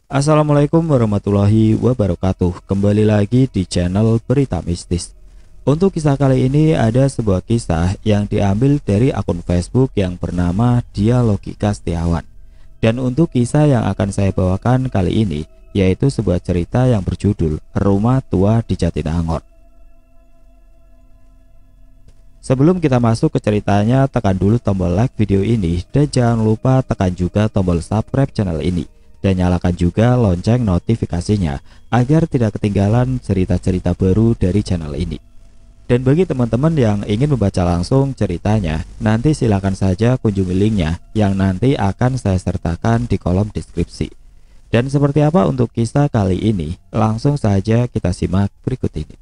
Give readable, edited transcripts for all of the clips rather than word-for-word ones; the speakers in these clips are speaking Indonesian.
Assalamualaikum warahmatullahi wabarakatuh. Kembali lagi di channel Berita Mistis. Untuk kisah kali ini ada sebuah kisah yang diambil dari akun Facebook yang bernama Dia Logika Setiawan. Dan untuk kisah yang akan saya bawakan kali ini yaitu sebuah cerita yang berjudul Rumah Tua di Jatinangor. Sebelum kita masuk ke ceritanya, tekan dulu tombol like video ini dan jangan lupa tekan juga tombol subscribe channel ini. Dan nyalakan juga lonceng notifikasinya agar tidak ketinggalan cerita-cerita baru dari channel ini. Dan bagi teman-teman yang ingin membaca langsung ceritanya, nanti silakan saja kunjungi linknya yang nanti akan saya sertakan di kolom deskripsi. Dan seperti apa untuk kisah kali ini, langsung saja kita simak berikut ini.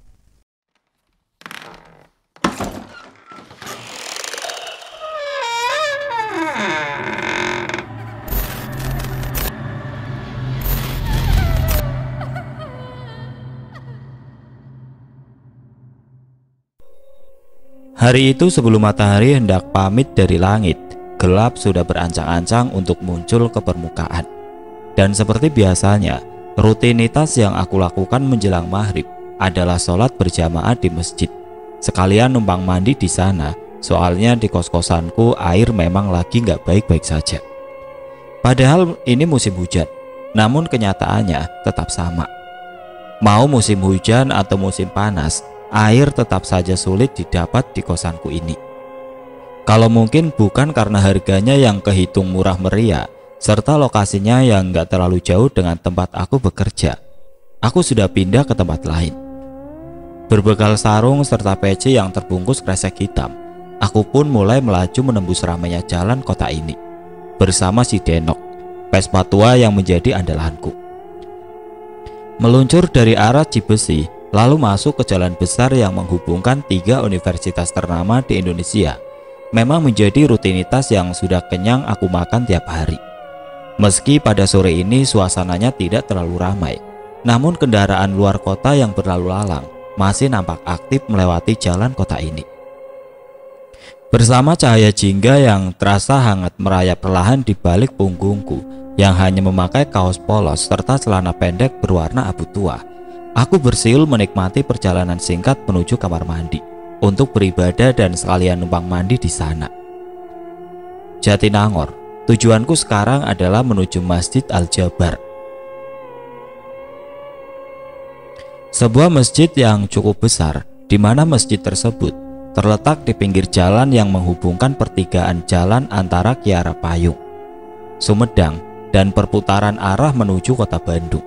Hari itu sebelum matahari hendak pamit dari langit, gelap sudah berancang-ancang untuk muncul ke permukaan. Dan seperti biasanya, rutinitas yang aku lakukan menjelang maghrib adalah sholat berjamaah di masjid. Sekalian numpang mandi di sana, soalnya di kos-kosanku air memang lagi nggak baik-baik saja. Padahal ini musim hujan, namun kenyataannya tetap sama. Mau musim hujan atau musim panas, air tetap saja sulit didapat di kosanku ini. Kalau mungkin bukan karena harganya yang kehitung murah meriah, serta lokasinya yang gak terlalu jauh dengan tempat aku bekerja, aku sudah pindah ke tempat lain. Berbekal sarung serta peci yang terbungkus kresek hitam, aku pun mulai melaju menembus ramainya jalan kota ini bersama si Denok, Vespa tua yang menjadi andalanku. Meluncur dari arah Cibesi lalu masuk ke jalan besar yang menghubungkan 3 universitas ternama di Indonesia. Memang menjadi rutinitas yang sudah kenyang aku makan tiap hari. Meski pada sore ini suasananya tidak terlalu ramai, namun kendaraan luar kota yang berlalu lalang masih nampak aktif melewati jalan kota ini. Bersama cahaya jingga yang terasa hangat merayap perlahan di balik punggungku yang hanya memakai kaos polos serta celana pendek berwarna abu tua, aku bersiul menikmati perjalanan singkat menuju kamar mandi untuk beribadah dan sekalian numpang mandi di sana. Jatinangor, tujuanku sekarang adalah menuju Masjid Al-Jabar. Sebuah masjid yang cukup besar, di mana masjid tersebut terletak di pinggir jalan yang menghubungkan pertigaan jalan antara Kiara Payung, Sumedang, dan perputaran arah menuju kota Bandung.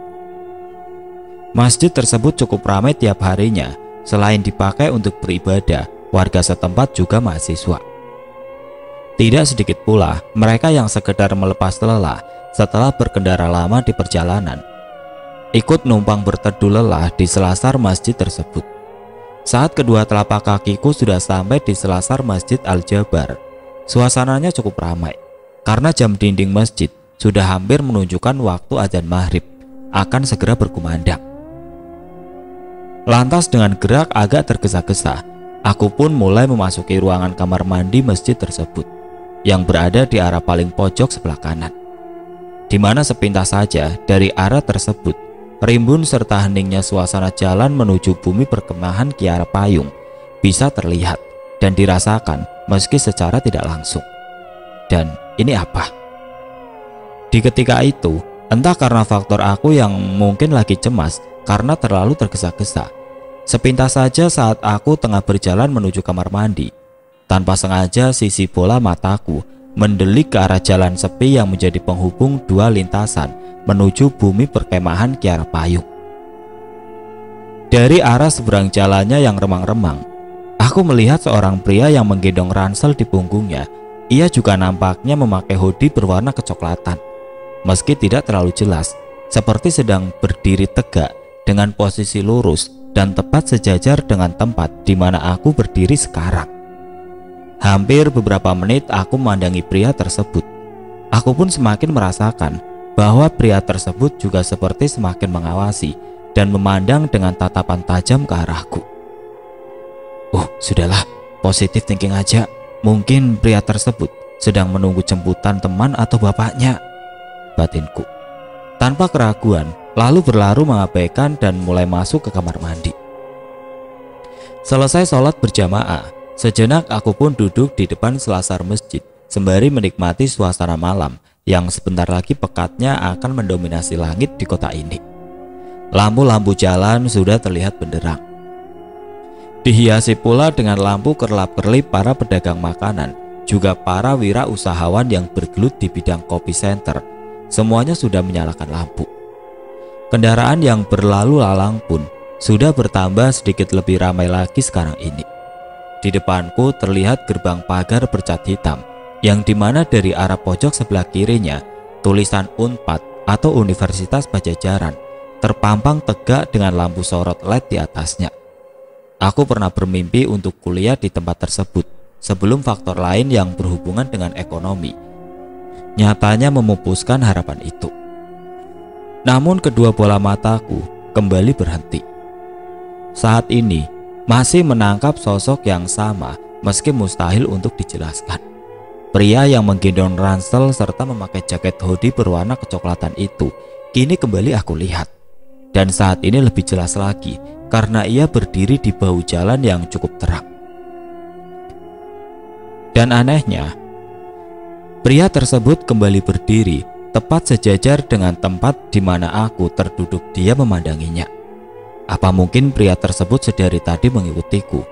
Masjid tersebut cukup ramai tiap harinya. Selain dipakai untuk beribadah, warga setempat juga mahasiswa. Tidak sedikit pula mereka yang sekedar melepas lelah setelah berkendara lama di perjalanan, ikut numpang berteduh lelah di selasar masjid tersebut. Saat kedua telapak kakiku sudah sampai di selasar Masjid Al-Jabar, suasananya cukup ramai karena jam dinding masjid sudah hampir menunjukkan waktu azan maghrib akan segera berkumandang. Lantas dengan gerak agak tergesa-gesa, aku pun mulai memasuki ruangan kamar mandi masjid tersebut yang berada di arah paling pojok sebelah kanan, di mana sepintas saja dari arah tersebut rimbun serta heningnya suasana jalan menuju bumi perkemahan Kiara Payung bisa terlihat dan dirasakan meski secara tidak langsung. Dan ini apa? Di ketika itu, entah karena faktor aku yang mungkin lagi cemas karena terlalu tergesa-gesa, sepintas saja saat aku tengah berjalan menuju kamar mandi, tanpa sengaja sisi bola mataku mendelik ke arah jalan sepi yang menjadi penghubung 2 lintasan menuju bumi perkemahan Kiara Payung. Dari arah seberang jalannya yang remang-remang, aku melihat seorang pria yang menggendong ransel di punggungnya. Ia juga nampaknya memakai hoodie berwarna kecoklatan. Meski tidak terlalu jelas, seperti sedang berdiri tegak dengan posisi lurus dan tepat sejajar dengan tempat di mana aku berdiri sekarang. Hampir beberapa menit aku memandangi pria tersebut. Aku pun semakin merasakan bahwa pria tersebut juga seperti semakin mengawasi dan memandang dengan tatapan tajam ke arahku. Sudahlah, positif thinking aja. Mungkin pria tersebut sedang menunggu jemputan teman atau bapaknya, batinku. tanpa keraguan, lalu berlalu mengabaikan dan mulai masuk ke kamar mandi. Selesai sholat berjamaah, sejenak aku pun duduk di depan selasar masjid sembari menikmati suasana malam yang sebentar lagi pekatnya akan mendominasi langit di kota ini. Lampu-lampu jalan sudah terlihat benderang. Dihiasi pula dengan lampu kerlap-kerlip para pedagang makanan, juga para wirausahawan yang bergelut di bidang kopi center. Semuanya sudah menyalakan lampu. Kendaraan yang berlalu lalang pun sudah bertambah sedikit lebih ramai lagi sekarang ini. Di depanku terlihat gerbang pagar bercat hitam, yang dimana dari arah pojok sebelah kirinya tulisan Unpad atau Universitas Pajajaran terpampang tegak dengan lampu sorot LED di atasnya. Aku pernah bermimpi untuk kuliah di tempat tersebut sebelum faktor lain yang berhubungan dengan ekonomi nyatanya memupuskan harapan itu. Namun kedua bola mataku kembali berhenti. Saat ini masih menangkap sosok yang sama meski mustahil untuk dijelaskan. Pria yang menggendong ransel serta memakai jaket hoodie berwarna kecoklatan itu kini kembali aku lihat. Dan saat ini lebih jelas lagi karena ia berdiri di bahu jalan yang cukup terang. Dan anehnya, pria tersebut kembali berdiri tepat sejajar dengan tempat di mana aku terduduk dia memandanginya. Apa mungkin pria tersebut sedari tadi mengikutiku?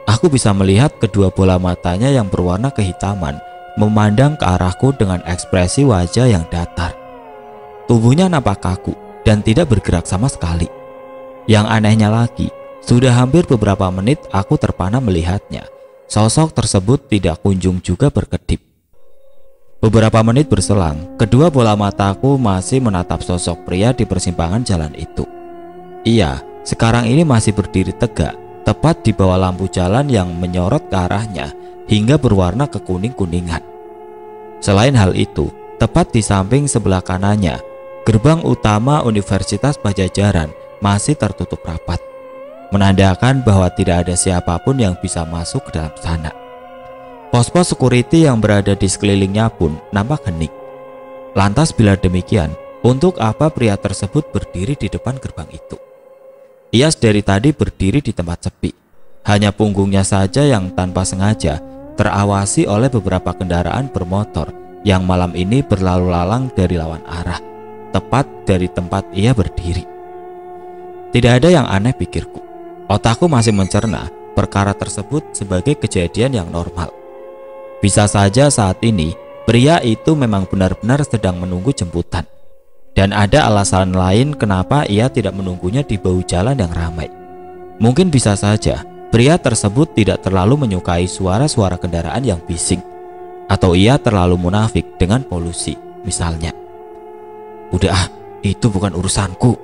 Aku bisa melihat kedua bola matanya yang berwarna kehitaman memandang ke arahku dengan ekspresi wajah yang datar. Tubuhnya nampak kaku dan tidak bergerak sama sekali. Yang anehnya lagi, sudah hampir beberapa menit aku terpana melihatnya. Sosok tersebut tidak kunjung juga berkedip. Beberapa menit berselang, kedua bola mataku masih menatap sosok pria di persimpangan jalan itu. Ia sekarang ini masih berdiri tegak, tepat di bawah lampu jalan yang menyorot ke arahnya hingga berwarna kekuning-kuningan. Selain hal itu, tepat di samping sebelah kanannya, gerbang utama Universitas Pajajaran masih tertutup rapat, menandakan bahwa tidak ada siapapun yang bisa masuk ke dalam sana. Pos-pos security yang berada di sekelilingnya pun nampak hening. Lantas bila demikian, untuk apa pria tersebut berdiri di depan gerbang itu? Ia dari tadi berdiri di tempat sepi. Hanya punggungnya saja yang tanpa sengaja terawasi oleh beberapa kendaraan bermotor yang malam ini berlalu lalang dari lawan arah, tepat dari tempat ia berdiri. Tidak ada yang aneh, pikirku. Otakku masih mencerna perkara tersebut sebagai kejadian yang normal. Bisa saja saat ini pria itu memang benar-benar sedang menunggu jemputan, dan ada alasan lain kenapa ia tidak menunggunya di bahu jalan yang ramai. Mungkin bisa saja pria tersebut tidak terlalu menyukai suara-suara kendaraan yang bising, atau ia terlalu munafik dengan polusi misalnya. Udah, itu bukan urusanku,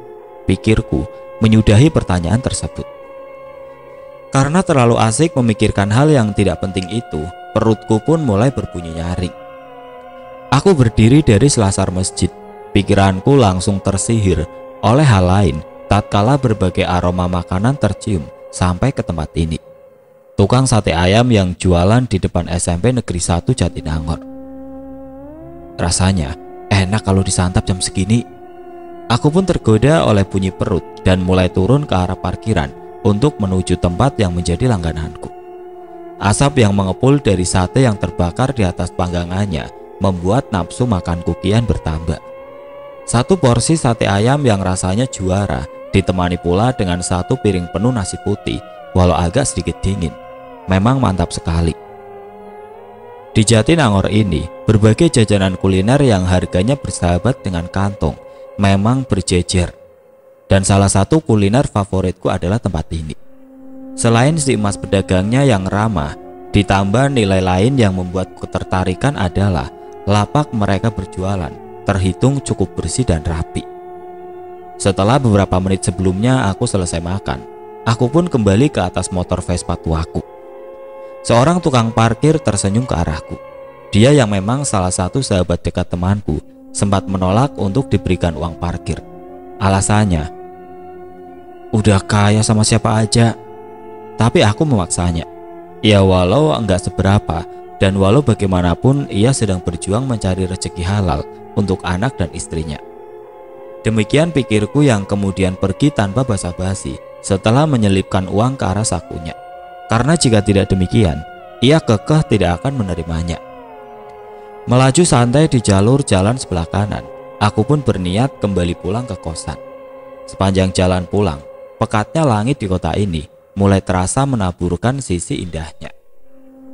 pikirku menyudahi pertanyaan tersebut. Karena terlalu asik memikirkan hal yang tidak penting itu, perutku pun mulai berbunyi nyaring. Aku berdiri dari selasar masjid. Pikiranku langsung tersihir oleh hal lain tatkala berbagai aroma makanan tercium sampai ke tempat ini. Tukang sate ayam yang jualan di depan SMP Negeri 1 Jatinangor. Rasanya enak kalau disantap jam segini. Aku pun tergoda oleh bunyi perut dan mulai turun ke arah parkiran untuk menuju tempat yang menjadi langgananku. Asap yang mengepul dari sate yang terbakar di atas panggangannya membuat nafsu makanku kian bertambah. Satu porsi sate ayam yang rasanya juara ditemani pula dengan satu piring penuh nasi putih walau agak sedikit dingin. Memang mantap sekali. Di Jatinangor ini, berbagai jajanan kuliner yang harganya bersahabat dengan kantong memang berjejer. Dan salah satu kuliner favoritku adalah tempat ini. Selain si emas pedagangnya yang ramah, ditambah nilai lain yang membuatku ketertarikan adalah lapak mereka berjualan terhitung cukup bersih dan rapi. Setelah beberapa menit sebelumnya aku selesai makan, aku pun kembali ke atas motor Vespa tuaku. Seorang tukang parkir tersenyum ke arahku. Dia yang memang salah satu sahabat dekat temanku sempat menolak untuk diberikan uang parkir. Alasannya, udah kaya sama siapa aja. Tapi aku memaksanya. Ya walau enggak seberapa, dan walau bagaimanapun ia sedang berjuang mencari rezeki halal untuk anak dan istrinya. Demikian pikirku yang kemudian pergi tanpa basa-basi setelah menyelipkan uang ke arah sakunya. Karena jika tidak demikian, ia kekeh tidak akan menerimanya. Melaju santai di jalur jalan sebelah kanan, aku pun berniat kembali pulang ke kosan. Sepanjang jalan pulang, pekatnya langit di kota ini mulai terasa menaburkan sisi indahnya.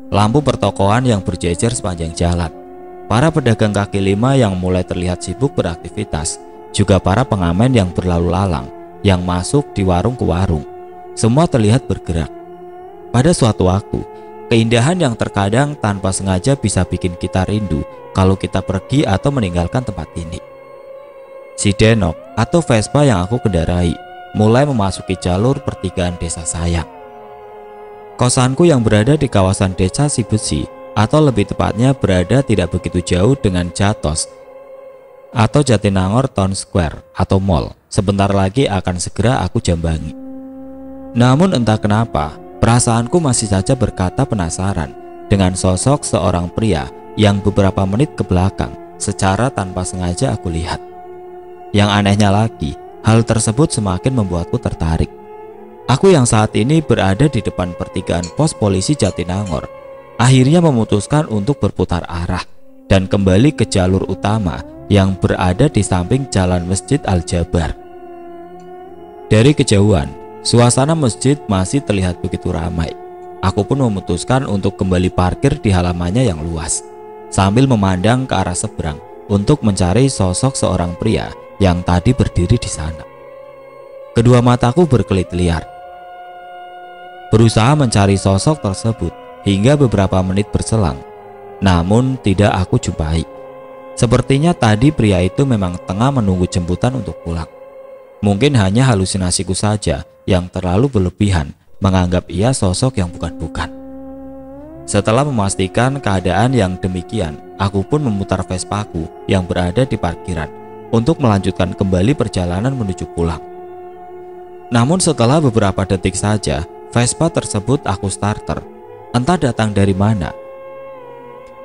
Lampu pertokoan yang berjejer sepanjang jalan, para pedagang kaki lima yang mulai terlihat sibuk beraktivitas, juga para pengamen yang berlalu lalang yang masuk di warung ke warung, semua terlihat bergerak. Pada suatu waktu, keindahan yang terkadang tanpa sengaja bisa bikin kita rindu kalau kita pergi atau meninggalkan tempat ini. Si Denok atau Vespa yang aku kendarai mulai memasuki jalur pertigaan desa sayang. Kosanku yang berada di kawasan desa Sibesi, atau lebih tepatnya berada tidak begitu jauh dengan Jatos atau Jatinangor Town Square atau mall, sebentar lagi akan segera aku jambangi. Namun entah kenapa, perasaanku masih saja berkata penasaran dengan sosok seorang pria yang beberapa menit ke belakang secara tanpa sengaja aku lihat. Yang anehnya lagi, hal tersebut semakin membuatku tertarik. Aku yang saat ini berada di depan pertigaan pos polisi Jatinangor akhirnya memutuskan untuk berputar arah dan kembali ke jalur utama yang berada di samping jalan Masjid Al-Jabar. Dari kejauhan, suasana masjid masih terlihat begitu ramai. Aku pun memutuskan untuk kembali parkir di halamannya yang luas, sambil memandang ke arah seberang untuk mencari sosok seorang pria yang tadi berdiri di sana. Kedua mataku berkelit liar, berusaha mencari sosok tersebut hingga beberapa menit berselang, namun tidak aku jumpai. Sepertinya tadi pria itu memang tengah menunggu jemputan untuk pulang. Mungkin hanya halusinasiku saja yang terlalu berlebihan menganggap ia sosok yang bukan-bukan. Setelah memastikan keadaan yang demikian, aku pun memutar Vespaku yang berada di parkiran untuk melanjutkan kembali perjalanan menuju pulang. Namun setelah beberapa detik saja, Vespa tersebut aku starter. Entah datang dari mana.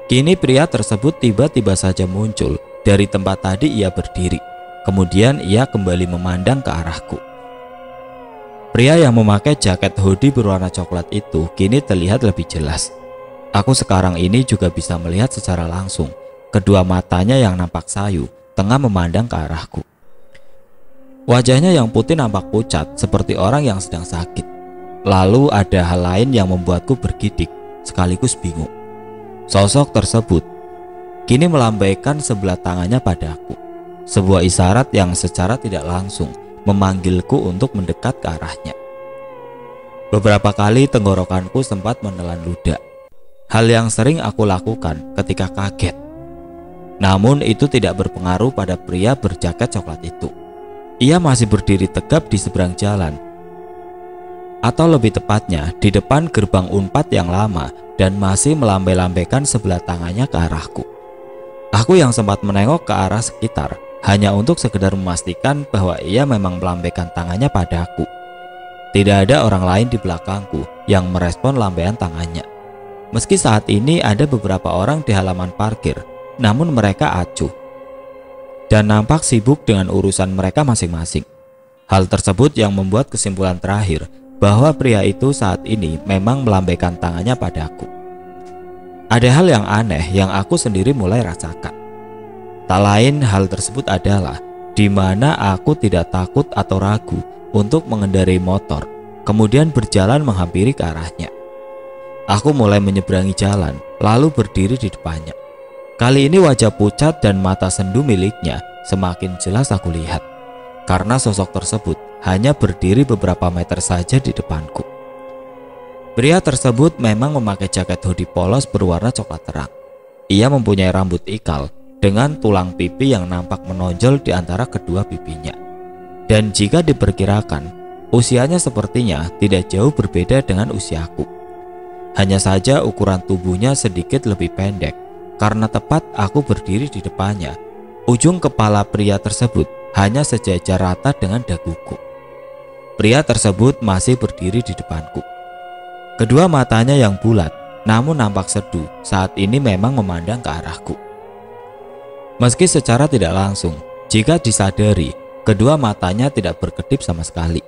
Kini pria tersebut tiba-tiba saja muncul dari tempat tadi ia berdiri. Kemudian ia kembali memandang ke arahku. Pria yang memakai jaket hoodie berwarna coklat itu kini terlihat lebih jelas. Aku sekarang ini juga bisa melihat secara langsung kedua matanya yang nampak sayu tengah memandang ke arahku. Wajahnya yang putih nampak pucat seperti orang yang sedang sakit. Lalu ada hal lain yang membuatku bergidik sekaligus bingung. Sosok tersebut kini melambaikan sebelah tangannya padaku, sebuah isyarat yang secara tidak langsung memanggilku untuk mendekat ke arahnya. Beberapa kali tenggorokanku sempat menelan ludah, hal yang sering aku lakukan ketika kaget. Namun itu tidak berpengaruh pada pria berjaket coklat itu. Ia masih berdiri tegap di seberang jalan, atau lebih tepatnya di depan gerbang Unpad yang lama, dan masih melambai-lambaikan sebelah tangannya ke arahku. Aku yang sempat menengok ke arah sekitar hanya untuk sekedar memastikan bahwa ia memang melambaikan tangannya padaku. Tidak ada orang lain di belakangku yang merespon lambaian tangannya. Meski saat ini ada beberapa orang di halaman parkir, namun mereka acuh dan nampak sibuk dengan urusan mereka masing-masing. Hal tersebut yang membuat kesimpulan terakhir bahwa pria itu saat ini memang melambaikan tangannya padaku. Ada hal yang aneh yang aku sendiri mulai rasakan. Tak lain hal tersebut adalah di mana aku tidak takut atau ragu untuk mengendarai motor, kemudian berjalan menghampiri ke arahnya. Aku mulai menyeberangi jalan, lalu berdiri di depannya. Kali ini wajah pucat dan mata sendu miliknya semakin jelas aku lihat, karena sosok tersebut hanya berdiri beberapa meter saja di depanku. Pria tersebut memang memakai jaket hoodie polos berwarna coklat terang. Ia mempunyai rambut ikal dengan tulang pipi yang nampak menonjol di antara kedua pipinya. Dan jika diperkirakan, usianya sepertinya tidak jauh berbeda dengan usiaku. Hanya saja ukuran tubuhnya sedikit lebih pendek, karena tepat aku berdiri di depannya. Ujung kepala pria tersebut hanya sejajar rata dengan daguku. Pria tersebut masih berdiri di depanku. Kedua matanya yang bulat namun nampak seduh saat ini memang memandang ke arahku. Meski secara tidak langsung, jika disadari Kedua matanya tidak berkedip sama sekali.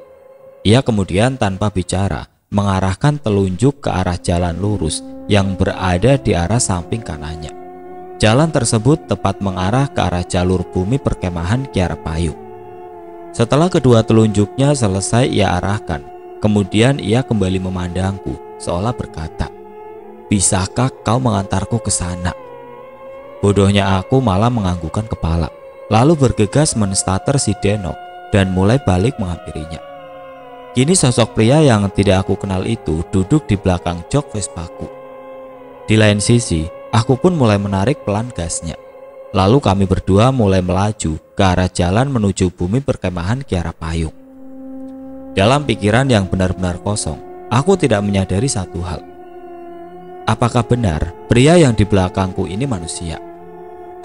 Ia kemudian tanpa bicara mengarahkan telunjuk ke arah jalan lurus yang berada di arah samping kanannya. Jalan tersebut tepat mengarah ke arah jalur bumi perkemahan Kiara Payung. Setelah kedua telunjuknya selesai ia arahkan, kemudian ia kembali memandangku seolah berkata, "Bisakah kau mengantarku ke sana?" Bodohnya aku malah menganggukkan kepala, lalu bergegas menstater si Denok dan mulai balik menghampirinya. Kini sosok pria yang tidak aku kenal itu duduk di belakang jok Vespaku. Di lain sisi, aku pun mulai menarik pelan gasnya. Lalu kami berdua mulai melaju ke arah jalan menuju bumi perkemahan Kiara Payung. Dalam pikiran yang benar-benar kosong, aku tidak menyadari satu hal. Apakah benar pria yang di belakangku ini manusia?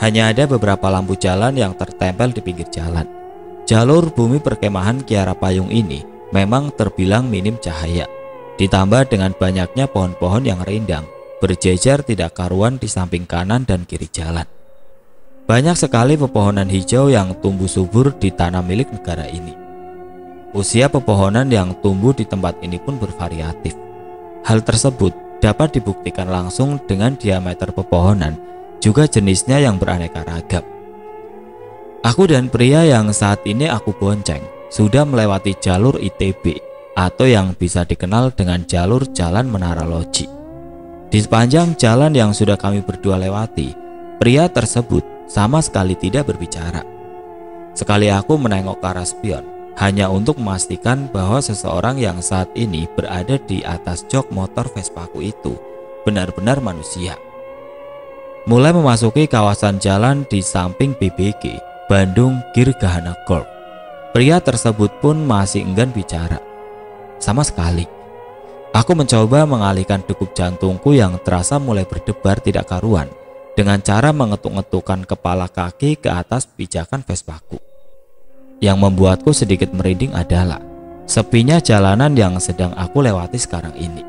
Hanya ada beberapa lampu jalan yang tertempel di pinggir jalan. Jalur bumi perkemahan Kiara Payung ini memang terbilang minim cahaya, ditambah dengan banyaknya pohon-pohon yang rindang berjejer tidak karuan di samping kanan dan kiri jalan. Banyak sekali pepohonan hijau yang tumbuh subur di tanah milik negara ini. Usia pepohonan yang tumbuh di tempat ini pun bervariatif. Hal tersebut dapat dibuktikan langsung dengan diameter pepohonan, juga jenisnya yang beraneka ragam. Aku dan pria yang saat ini aku bonceng sudah melewati jalur ITB atau yang bisa dikenal dengan jalur Jalan Menara Loji. Di sepanjang jalan yang sudah kami berdua lewati, pria tersebut sama sekali tidak berbicara. Sekali aku menengok ke arah spion hanya untuk memastikan bahwa seseorang yang saat ini berada di atas jok motor Vespaku itu benar-benar manusia. Mulai memasuki kawasan jalan di samping BBG Bandung Girgahana Golf, pria tersebut pun masih enggan bicara sama sekali. Aku mencoba mengalihkan degup jantungku yang terasa mulai berdebar tidak karuan dengan cara mengetuk-ngetukkan kepala kaki ke atas pijakan Vespaku. Yang membuatku sedikit merinding adalah sepinya jalanan yang sedang aku lewati sekarang ini.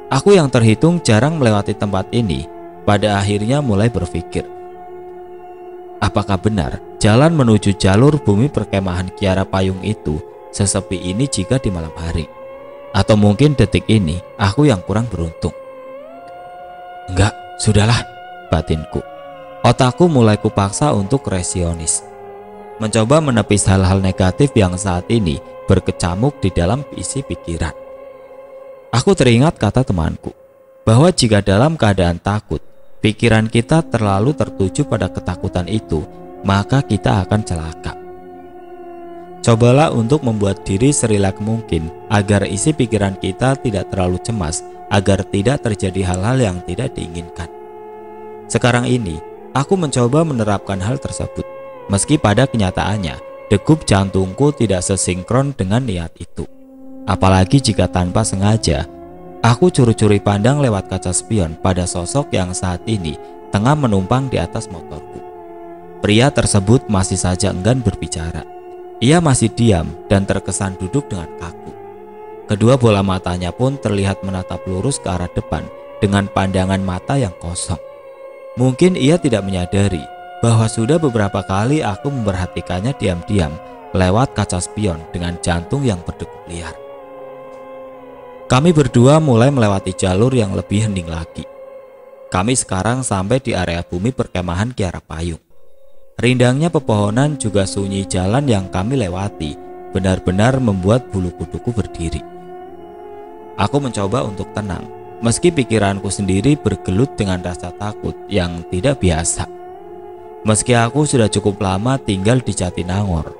Aku yang terhitung jarang melewati tempat ini pada akhirnya mulai berpikir, apakah benar jalan menuju jalur bumi perkemahan Kiara Payung itu sesepi ini jika di malam hari? Atau mungkin detik ini aku yang kurang beruntung? Enggak, sudahlah, batinku. Otakku mulai kupaksa untuk resionis, mencoba menepis hal-hal negatif yang saat ini berkecamuk di dalam isi pikiran. Aku teringat kata temanku bahwa jika dalam keadaan takut, pikiran kita terlalu tertuju pada ketakutan itu, maka kita akan celaka. Cobalah untuk membuat diri serileks mungkin agar isi pikiran kita tidak terlalu cemas, agar tidak terjadi hal-hal yang tidak diinginkan. Sekarang ini, aku mencoba menerapkan hal tersebut, meski pada kenyataannya degup jantungku tidak sesinkron dengan niat itu. Apalagi jika tanpa sengaja, aku curi-curi pandang lewat kaca spion pada sosok yang saat ini tengah menumpang di atas motorku. Pria tersebut masih saja enggan berbicara. Ia masih diam dan terkesan duduk dengan kaku. Kedua bola matanya pun terlihat menatap lurus ke arah depan dengan pandangan mata yang kosong. Mungkin ia tidak menyadari bahwa sudah beberapa kali aku memperhatikannya diam-diam lewat kaca spion dengan jantung yang berdegup liar. Kami berdua mulai melewati jalur yang lebih hening lagi. Kami sekarang sampai di area bumi perkemahan Kiara Payung. Rindangnya pepohonan juga sunyi jalan yang kami lewati benar-benar membuat bulu kuduku berdiri. Aku mencoba untuk tenang, meski pikiranku sendiri bergelut dengan rasa takut yang tidak biasa. Meski aku sudah cukup lama tinggal di Jatinangor.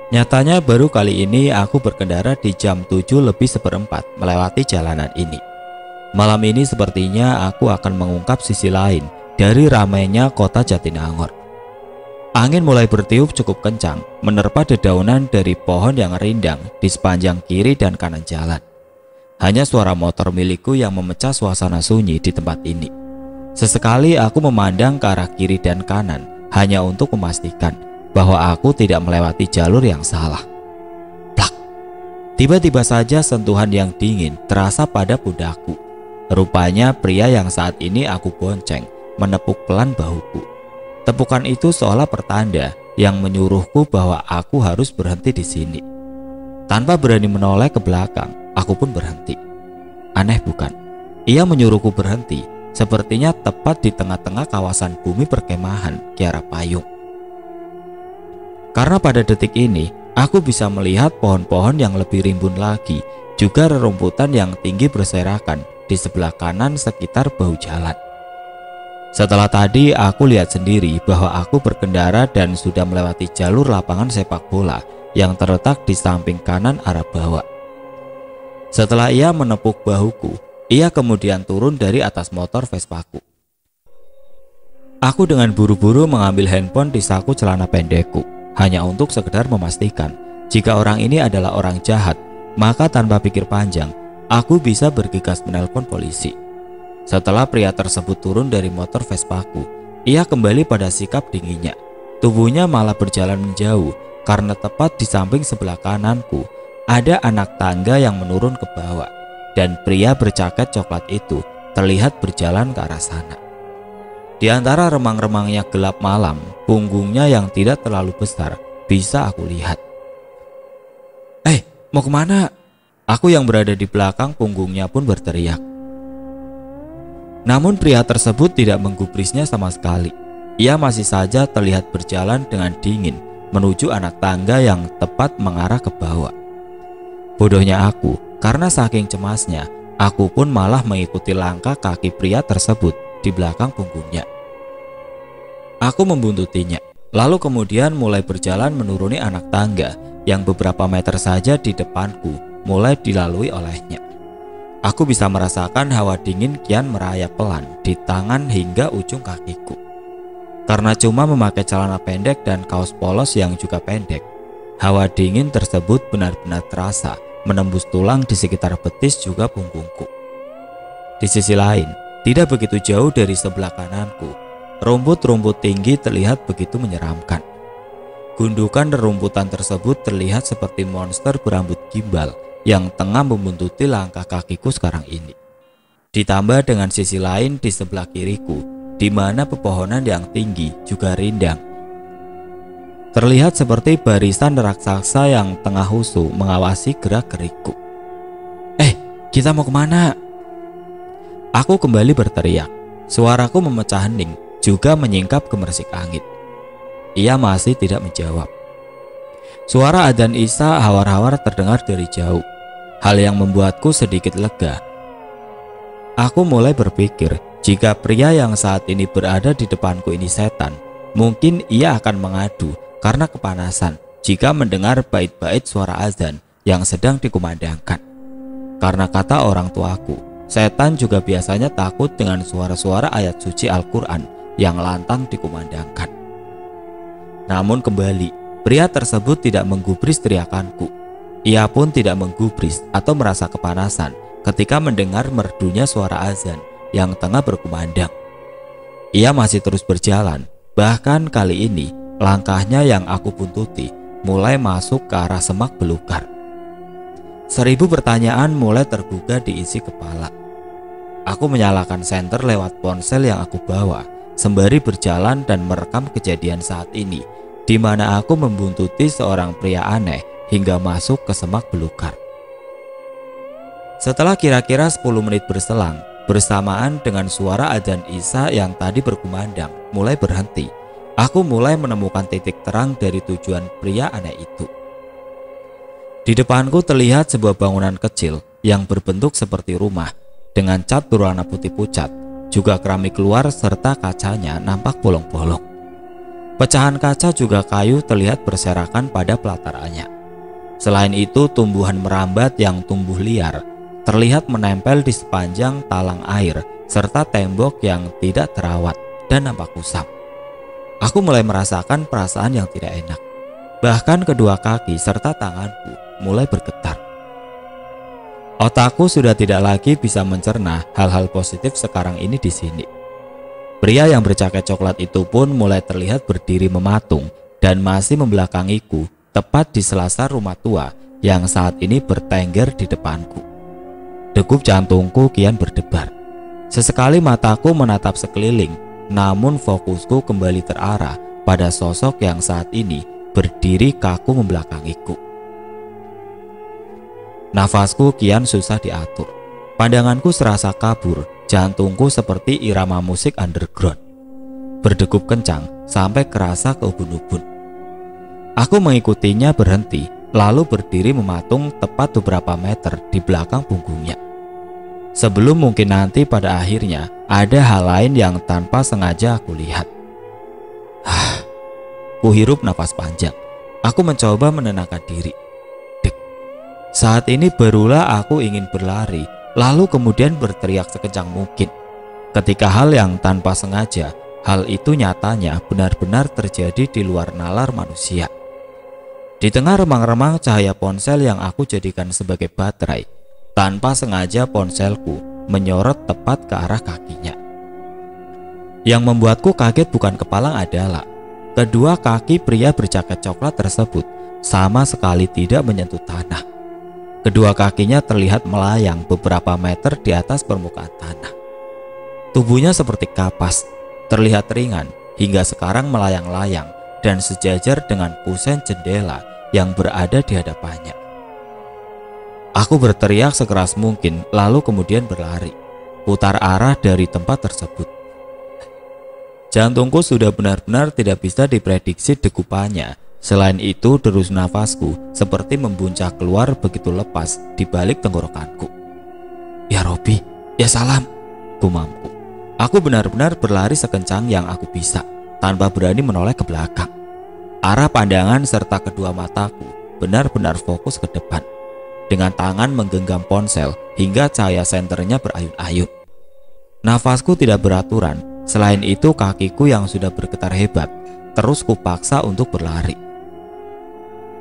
Nyatanya baru kali ini aku berkendara di jam 7:04 melewati jalanan ini. Malam ini sepertinya aku akan mengungkap sisi lain dari ramainya kota Jatinangor. Angin mulai bertiup cukup kencang, menerpa dedaunan dari pohon yang rindang di sepanjang kiri dan kanan jalan. Hanya suara motor milikku yang memecah suasana sunyi di tempat ini. Sesekali aku memandang ke arah kiri dan kanan hanya untuk memastikan bahwa aku tidak melewati jalur yang salah. Plak! Tiba-tiba saja sentuhan yang dingin terasa pada pundakku. Rupanya pria yang saat ini aku bonceng menepuk pelan bahuku. Tepukan itu seolah pertanda yang menyuruhku bahwa aku harus berhenti di sini. Tanpa berani menoleh ke belakang, aku pun berhenti. Aneh bukan? Ia menyuruhku berhenti, sepertinya tepat di tengah-tengah kawasan bumi perkemahan Kiara Payung. Karena pada detik ini, aku bisa melihat pohon-pohon yang lebih rimbun lagi, juga rerumputan yang tinggi berserakan di sebelah kanan sekitar bahu jalan. Setelah tadi aku lihat sendiri bahwa aku berkendara dan sudah melewati jalur lapangan sepak bola yang terletak di samping kanan arah bawah. Setelah ia menepuk bahuku, ia kemudian turun dari atas motor Vespaku. Aku dengan buru-buru mengambil handphone di saku celana pendekku, hanya untuk sekedar memastikan jika orang ini adalah orang jahat, maka tanpa pikir panjang, aku bisa bergegas menelpon polisi. Setelah pria tersebut turun dari motor Vespaku, ia kembali pada sikap dinginnya. Tubuhnya malah berjalan menjauh karena tepat di samping sebelah kananku ada anak tangga yang menurun ke bawah, dan pria berjaket coklat itu terlihat berjalan ke arah sana. Di antara remang-remangnya gelap malam, punggungnya yang tidak terlalu besar bisa aku lihat. Mau kemana? Aku yang berada di belakang punggungnya pun berteriak. Namun pria tersebut tidak menggubrisnya sama sekali. Ia masih saja terlihat berjalan dengan dingin menuju anak tangga yang tepat mengarah ke bawah. Bodohnya aku, karena saking cemasnya, aku pun malah mengikuti langkah kaki pria tersebut di belakang punggungnya. Aku membuntutinya, lalu kemudian mulai berjalan menuruni anak tangga yang beberapa meter saja di depanku mulai dilalui olehnya. Aku bisa merasakan hawa dingin kian merayap pelan di tangan hingga ujung kakiku. Karena cuma memakai celana pendek dan kaos polos yang juga pendek, hawa dingin tersebut benar-benar terasa menembus tulang di sekitar betis juga punggungku. Di sisi lain, tidak begitu jauh dari sebelah kananku, rumput-rumput tinggi terlihat begitu menyeramkan. Gundukan rerumputan tersebut terlihat seperti monster berambut gimbal yang tengah membuntuti langkah kakiku sekarang ini. Ditambah dengan sisi lain di sebelah kiriku, di mana pepohonan yang tinggi juga rindang. Terlihat seperti barisan raksasa yang tengah husu mengawasi gerak-gerikku. Kita mau kemana? Aku kembali berteriak. Suaraku memecah hening, juga menyingkap gemersik angin. Ia masih tidak menjawab. Suara adzan Isya hawar-hawar terdengar dari jauh, hal yang membuatku sedikit lega. Aku mulai berpikir, jika pria yang saat ini berada di depanku ini setan, mungkin ia akan mengadu karena kepanasan jika mendengar bait-bait suara azan yang sedang dikumandangkan. Karena kata orang tuaku, setan juga biasanya takut dengan suara-suara ayat suci Al-Quran yang lantang dikumandangkan. Namun kembali, pria tersebut tidak menggubris teriakanku. Ia pun tidak menggubris atau merasa kepanasan ketika mendengar merdunya suara azan yang tengah berkumandang. Ia masih terus berjalan, bahkan kali ini langkahnya yang aku buntuti mulai masuk ke arah semak belukar. 1000 pertanyaan mulai tergugah di isi kepala. Aku menyalakan senter lewat ponsel yang aku bawa, sembari berjalan dan merekam kejadian saat ini, di mana aku membuntuti seorang pria aneh hingga masuk ke semak belukar. Setelah kira-kira 10 menit berselang, bersamaan dengan suara adzan Isya yang tadi berkumandang mulai berhenti, aku mulai menemukan titik terang dari tujuan pria aneh itu. Di depanku terlihat sebuah bangunan kecil yang berbentuk seperti rumah dengan cat berwarna putih pucat, juga keramik luar serta kacanya nampak bolong-bolong. Pecahan kaca juga kayu terlihat berserakan pada pelatarannya. Selain itu, tumbuhan merambat yang tumbuh liar terlihat menempel di sepanjang talang air serta tembok yang tidak terawat dan nampak kusam. Aku mulai merasakan perasaan yang tidak enak. Bahkan kedua kaki serta tanganku mulai bergetar. Otakku sudah tidak lagi bisa mencerna hal-hal positif sekarang ini di sini. Pria yang berjaket coklat itu pun mulai terlihat berdiri mematung dan masih membelakangiku tepat di selasar rumah tua yang saat ini bertengger di depanku. Degup jantungku kian berdebar. Sesekali mataku menatap sekeliling, namun fokusku kembali terarah pada sosok yang saat ini berdiri kaku membelakangiku. Nafasku kian susah diatur. Pandanganku serasa kabur, jantungku seperti irama musik underground. Berdegup kencang sampai kerasa ke ubun-ubun. Aku mengikutinya berhenti, lalu berdiri mematung tepat beberapa meter di belakang punggungnya. Sebelum mungkin nanti pada akhirnya ada hal lain yang tanpa sengaja aku lihat. Kuhirup nafas panjang. Aku mencoba menenangkan diri. Dek. Saat ini barulah aku ingin berlari, lalu kemudian berteriak sekencang mungkin. Ketika hal yang tanpa sengaja, hal itu nyatanya benar-benar terjadi di luar nalar manusia. Di tengah remang-remang cahaya ponsel yang aku jadikan sebagai baterai, tanpa sengaja ponselku menyorot tepat ke arah kakinya. Yang membuatku kaget bukan kepalang adalah kedua kaki pria berjaket coklat tersebut sama sekali tidak menyentuh tanah. Kedua kakinya terlihat melayang beberapa meter di atas permukaan tanah. Tubuhnya seperti kapas, terlihat ringan hingga sekarang melayang-layang dan sejajar dengan kusen jendela yang berada di hadapannya. Aku berteriak sekeras mungkin, lalu kemudian berlari, putar arah dari tempat tersebut. Jantungku sudah benar-benar tidak bisa diprediksi degupannya. Selain itu, derus nafasku seperti membuncah keluar begitu lepas di balik tenggorokanku. Ya Robi, ya salam, gumamku. Aku benar-benar berlari sekencang yang aku bisa, tanpa berani menoleh ke belakang. Arah pandangan serta kedua mataku benar-benar fokus ke depan. Dengan tangan menggenggam ponsel hingga cahaya senternya berayun-ayun. Nafasku tidak beraturan. Selain itu, kakiku yang sudah bergetar hebat terus kupaksa untuk berlari.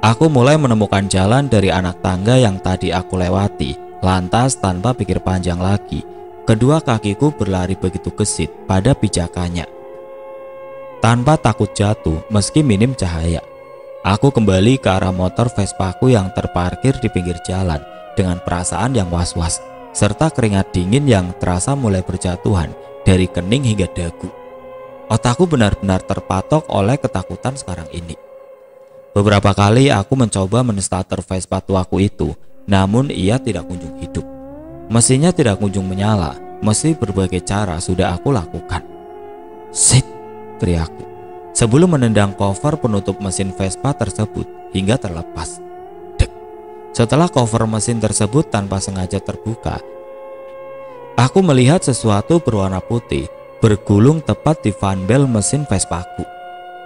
Aku mulai menemukan jalan dari anak tangga yang tadi aku lewati. Lantas tanpa pikir panjang lagi, kedua kakiku berlari begitu gesit pada pijakannya. Tanpa takut jatuh meski minim cahaya, aku kembali ke arah motor Vespaku yang terparkir di pinggir jalan dengan perasaan yang was-was serta keringat dingin yang terasa mulai berjatuhan dari kening hingga dagu. Otakku benar-benar terpatok oleh ketakutan sekarang ini. Beberapa kali aku mencoba menstarter Vespa tuaku itu, namun ia tidak kunjung hidup. Mesinnya tidak kunjung menyala, meski berbagai cara sudah aku lakukan. Sit, teriakku, sebelum menendang cover penutup mesin Vespa tersebut hingga terlepas. Dek. Setelah cover mesin tersebut tanpa sengaja terbuka, aku melihat sesuatu berwarna putih bergulung tepat di fan bel mesin Vespaku.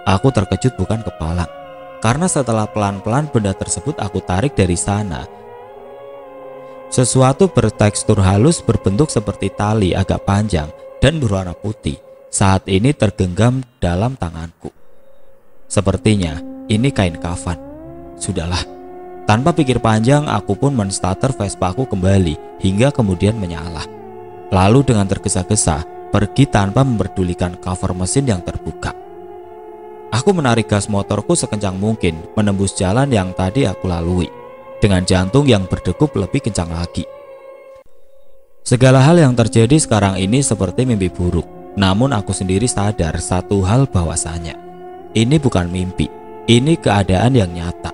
Aku terkejut bukan kepalang, karena setelah pelan-pelan benda tersebut aku tarik dari sana, sesuatu bertekstur halus berbentuk seperti tali agak panjang dan berwarna putih saat ini tergenggam dalam tanganku. Sepertinya ini kain kafan. Sudahlah, tanpa pikir panjang aku pun menstarter Vespaku kembali hingga kemudian menyala. Lalu dengan tergesa-gesa pergi tanpa memperdulikan cover mesin yang terbuka. Aku menarik gas motorku sekencang mungkin menembus jalan yang tadi aku lalui, dengan jantung yang berdegup lebih kencang lagi. Segala hal yang terjadi sekarang ini seperti mimpi buruk. Namun aku sendiri sadar satu hal bahwasanya ini bukan mimpi, ini keadaan yang nyata.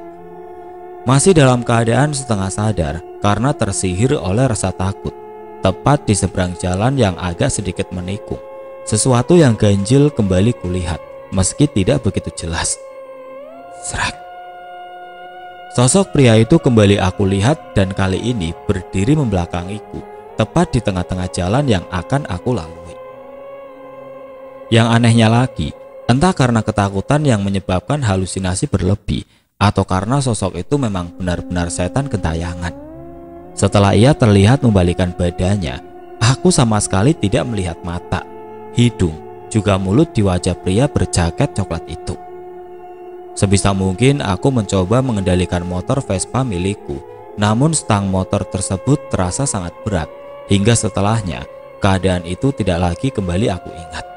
Masih dalam keadaan setengah sadar karena tersihir oleh rasa takut. Tepat di seberang jalan yang agak sedikit menikung, sesuatu yang ganjil kembali kulihat, meski tidak begitu jelas. Srek. Sosok pria itu kembali aku lihat dan kali ini berdiri membelakangiku, tepat di tengah-tengah jalan yang akan aku lalui. Yang anehnya lagi, entah karena ketakutan yang menyebabkan halusinasi berlebih, atau karena sosok itu memang benar-benar setan gentayangan. Setelah ia terlihat membalikkan badannya, aku sama sekali tidak melihat mata, hidung, juga mulut di wajah pria berjaket coklat itu. Sebisa mungkin aku mencoba mengendalikan motor Vespa milikku, namun stang motor tersebut terasa sangat berat, hingga setelahnya keadaan itu tidak lagi kembali aku ingat.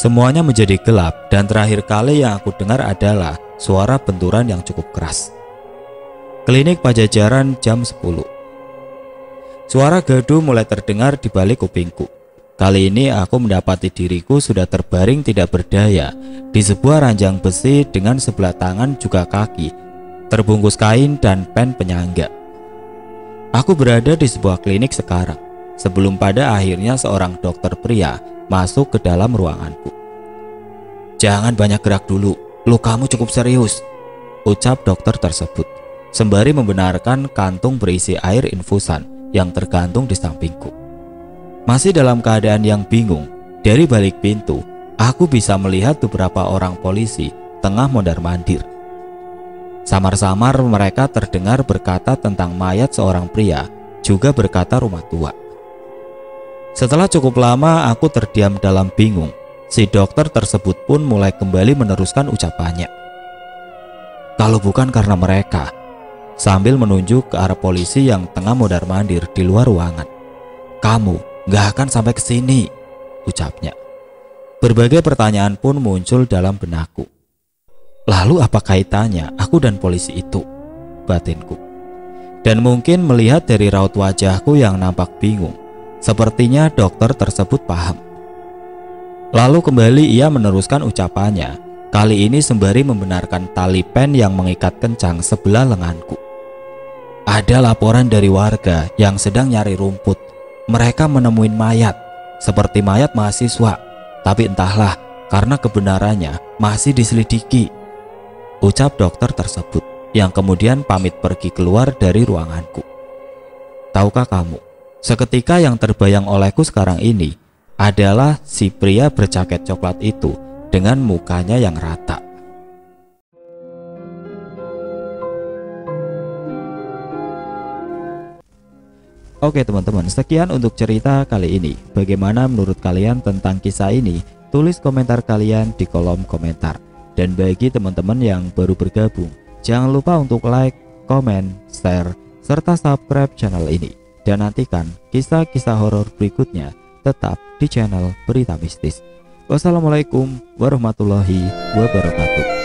Semuanya menjadi gelap dan terakhir kali yang aku dengar adalah suara benturan yang cukup keras. Klinik Pajajaran jam 10. Suara gaduh mulai terdengar di balik kupingku. Kali ini aku mendapati diriku sudah terbaring tidak berdaya di sebuah ranjang besi dengan sebelah tangan juga kaki terbungkus kain dan pen penyangga. Aku berada di sebuah klinik sekarang, sebelum pada akhirnya seorang dokter pria masuk ke dalam ruanganku. "Jangan banyak gerak dulu, lukamu cukup serius," ucap dokter tersebut, sembari membenarkan kantung berisi air infusan yang tergantung di sampingku. Masih dalam keadaan yang bingung, dari balik pintu, aku bisa melihat beberapa orang polisi tengah mondar-mandir. Samar-samar mereka terdengar berkata tentang mayat seorang pria, juga berkata rumah tua. Setelah cukup lama aku terdiam dalam bingung, si dokter tersebut pun mulai kembali meneruskan ucapannya. "Kalau bukan karena mereka," sambil menunjuk ke arah polisi yang tengah mondar-mandir di luar ruangan, "kamu gak akan sampai ke sini," ucapnya. Berbagai pertanyaan pun muncul dalam benakku. Lalu apa kaitannya aku dan polisi itu? Batinku. Dan mungkin melihat dari raut wajahku yang nampak bingung, sepertinya dokter tersebut paham. Lalu kembali ia meneruskan ucapannya, kali ini sembari membenarkan tali pen yang mengikat kencang sebelah lenganku. "Ada laporan dari warga yang sedang nyari rumput. Mereka menemuin mayat, seperti mayat mahasiswa, tapi entahlah, karena kebenarannya masih diselidiki," ucap dokter tersebut, yang kemudian pamit pergi keluar dari ruanganku. Tahukah kamu, seketika yang terbayang olehku sekarang ini adalah si pria berjaket coklat itu dengan mukanya yang rata. Oke teman-teman, sekian untuk cerita kali ini. Bagaimana menurut kalian tentang kisah ini? Tulis komentar kalian di kolom komentar. Dan bagi teman-teman yang baru bergabung, jangan lupa untuk like, komen, share, serta subscribe channel ini. Dan nantikan kisah-kisah horor berikutnya tetap di channel Berita Mistis. Wassalamualaikum warahmatullahi wabarakatuh.